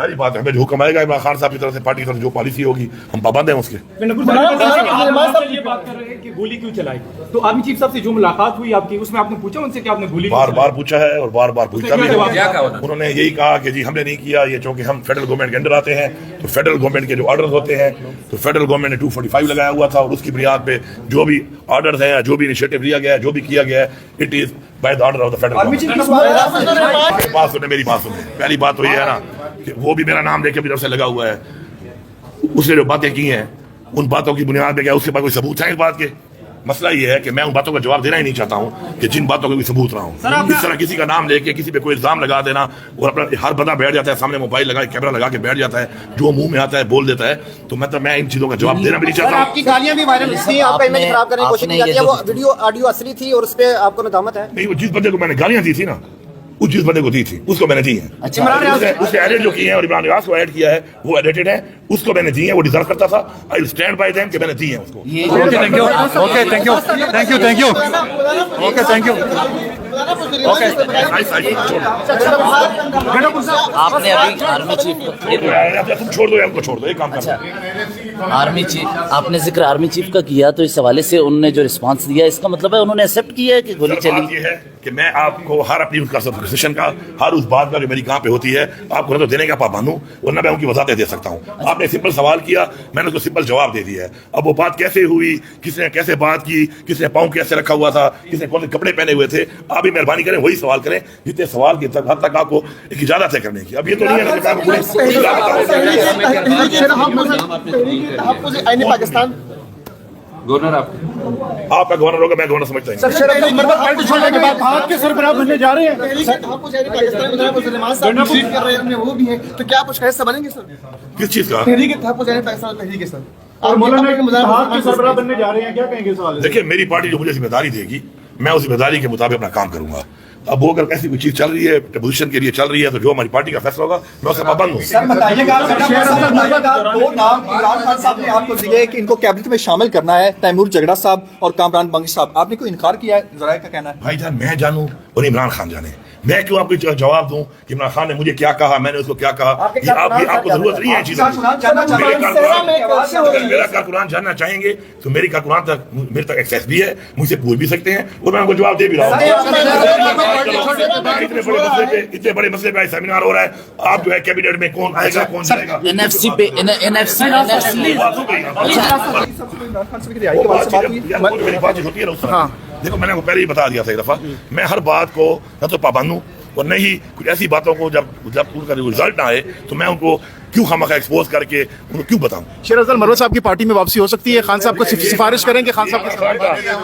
सारी बात है, हमें जो हुक्म आएगा इमरान खान साहब की तरफ से, पार्टी की तरफ से जो पॉलिसी होगी हम पाबंद हैं उसके। ये बात कर रहे हैं कि गोली क्यों चलाई, तो आर्मी चीफ साहब से जो मुलाकात हुई आपकी, उसमें आपने पूछा उनसे कि आपने गोली बार बार पूछा है और बार बार पूछता भी क्या है। उन्होंने यही कहा कि जी हमने नहीं किया ये, चूंकि हम फेडरल गवर्नमेंट के अंडर आते हैं तो फेडरल गवर्नमेंट के जो ऑर्डर्स होते हैं तो फेडरल गवर्नमेंट ने 245 लगाया हुआ था और उसकी बुनियाद पे जो भी ऑर्डर्स हैं, जो भी इनिशिएटिव लिया गया है, जो भी किया गया है, it is by the order of the federal government. बात सुने, मेरी बात सुने। पहली बात तो ये है ना कि वो भी मेरा नाम लेके अपनी तरफ से लगा हुआ है, उसने जो बातें की हैं उन बातों की बुनियाद पे क्या उसके पास कोई सबूत है इस बात के? मसला ये है कि मैं उन बातों का जवाब देना ही नहीं चाहता हूँ कि जिन बातों का कोई सबूत रहा हूँ। इस तरह किसी का नाम लेके किसी पे कोई इल्जाम लगा देना और अपना हर बंदा बैठ जाता है सामने, मोबाइल लगा कैमरा लगा के बैठ जाता है, जो मुंह में आता है बोल देता है, तो मैं इन चीजों का जवाब देना भी नहीं चाहता हूँ। आपकी गालियां भी वायरल थी, आपका इमेज खराब करने की कोशिश की जाती है, वो वीडियो ऑडियो असली थी और उस पे आपको नदामत है? नहीं, वो जिस बंदे को मैंने गालियां दी थी ना, उस जिस बंदे को दी थी उसको मैंने दी है। उसने एडिट जो किए हैं और इमरान निवाज को ऐड किया है वो एडिटेड है, उसको मैंने दी है, वो डिजर्व करता था। आई स्टैंड बाय देम कि मैंने दी है उसको। Thank you, okay thank you, thank you, thank you, okay thank you, okay. आपने अभी आर्मी चीफ तुम छोड़ दो या उनको छोड़ दो, एक काम करना। आर्मी चीफ, आपने जिक्र आर्मी चीफ का किया, तो इस हवाले से उन्होंने जो रिस्पांस दिया इसका मतलब है उन्होंने एक्सेप्ट किया है कि गोली चली ये है कि मैं आपको हर अपनी उसका सब्सक्रिप्शन का, हर उस बात का जो मेरी कहाँ पे होती है आपको न तो देने का पाबंद हूँ और न मैं उनकी वजाहतें दे सकता हूँ। आपने सिंपल सवाल किया, मैंने उसको सिंपल जवाब दे दिया है। अब वो बात कैसे हुई, किसने कैसे बात की, किसने पाँव कैसे रखा हुआ था, किसने कौन से कपड़े पहने हुए थे, आप भी मेहरबानी करें वही सवाल करें जितने सवाल की हद तक आपको एक इजाजत है करने की। अब ये तो नहीं है पाकिस्तान गवर्नर आपका गवर्नर होगा, मैं गवर्नर समझता हूँ। छोड़ने के बाद भारत के सरबराह बनने जा रहे हैं, वो भी है, तो क्या आप उसका हिस्सा बनेंगे सर? किस चीज का? तहरीक पाकिस्तान तहरीक सर, और मौलाना के सरबराह बनने जा रहे हैं, क्या कहेंगे सवाल? देखिए, मेरी पार्टी जो मुझे जिम्मेदारी देगी मैं उस जिम्मेदारी के मुताबिक अपना काम करूंगा। अब वो अगर ऐसी कोई चीज चल रही है, पोजीशन के लिए चल रही है, तो जो हमारी पार्टी का फैसला होगा मैं उसका पाबंद हूँ। सर बताइएगा, दो नाम इमरान खान साहब ने आपको दिए कि इनको कैबिनेट में शामिल करना है, तैमूर जगड़ा साहब और कामरान बंगी साहब, आपने कोई इनकार किया है? जरा का कहना है भाईजान, मैं जानूं और इमरान खान जाने, मैं क्यों आपको जवाब दूं कि इमरान खान ने मुझे क्या कहा, मैंने उसको क्या कहा? ये आपको जरूरत नहीं है चीजें। अगर मेरा कारकुरान जानना चाहेंगे तो मेरी कारकुरान तक मेरे तक एक्सेस भी है, मुझसे पूछ भी सकते हैं और मैं उनको जवाब दे भी रहा हूँ। इतने बड़े मसले पे सेमिनार हो रहा है, आप जो है कैबिनेट में कौन आएगा कौन जाएगा, एनएफसी पे एनएफसी मेरी बातचीत होती है ना उस तरह। देखो, मैंने वो पहले ही बता दिया था एक दफा, मैं हर बात को न तो पाबंद हूँ और न ही कुछ ऐसी बातों को जब उनका रिजल्ट ना आए तो मैं उनको क्यों खामखा एक्सपोज करके उनको क्यों बताऊं। शेर अफजल मरवत साहब की पार्टी में वापसी हो सकती है, खान साहब को सिफारिश करेंगे? खान साहब की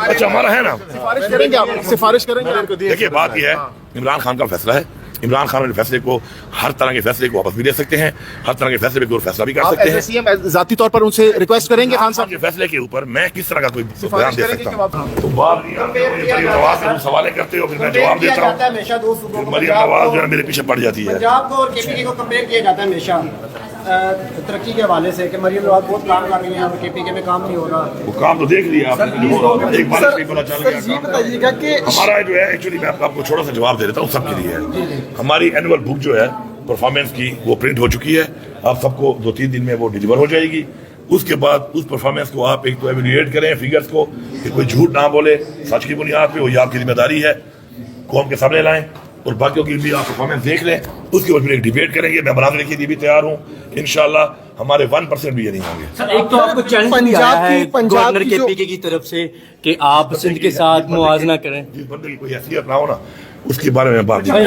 अच्छा हमारा है ना, सिफारिश करेंगे आप? सिफारिश करेंगे? देखिए, बात यह है, इमरान खान का फैसला है, इमरान खान अपने फैसले को, हर तरह के फैसले को वापस भी ले सकते हैं, हर तरह के फैसले पे फैसला भी कर सकते हैं। सीएम जाती तौर पर उनसे रिक्वेस्ट करेंगे खान साहब के फैसले के ऊपर मैं किस तरह का कोई बयान दे सकता हूँ? तो बात सवाल करते हो, फिर मैं जवाब देता हूँ। मरियम नवाज जो है मेरे पीछे पड़ जाती है। पंजाब को और केपीके को कंपेयर किया जाता है हमेशा तरक्की के हवाले से कि मरियम नवाज बहुत काम कर रही है और केपीके में काम नहीं हो रहा। वो काम तो देख लिया आपने, एक बार पता चल गया। बताइएगा कि हमारा जो है, एक्चुअली मैं आपको छोटा सा जवाब दे देता हूँ, सबके लिए है। हमारी एनुअल बुक जो है परफॉर्मेंस की वो प्रिंट हो चुकी है, आप सबको 2-3 दिन में वो डिलीवर हो जाएगी। उसके बाद उस परफॉर्मेंस को आप एक तो एवेल्युएट करें फिगर्स को, कि कोई झूठ ना बोले, सच की बुनियाद पे, वो ये आपकी जिम्मेदारी है, कौम के सामने लाएं और बाकियों की भी आप परफॉर्मेंस देख लें, उसके बाद फिर एक डिबेट करेंगे। मैं बनाने के लिए भी तैयार हूँ, इंशाल्लाह हमारे 1% भी ये नहीं होंगे। सर, एक तो आपको चैलेंज आया है गवर्नर केपीके की तरफ से कि आप सिंध के साथ मुआवजा करें, जिस बंदे की कोई हैसियत ना हो ना उसके बारे में बात नहीं।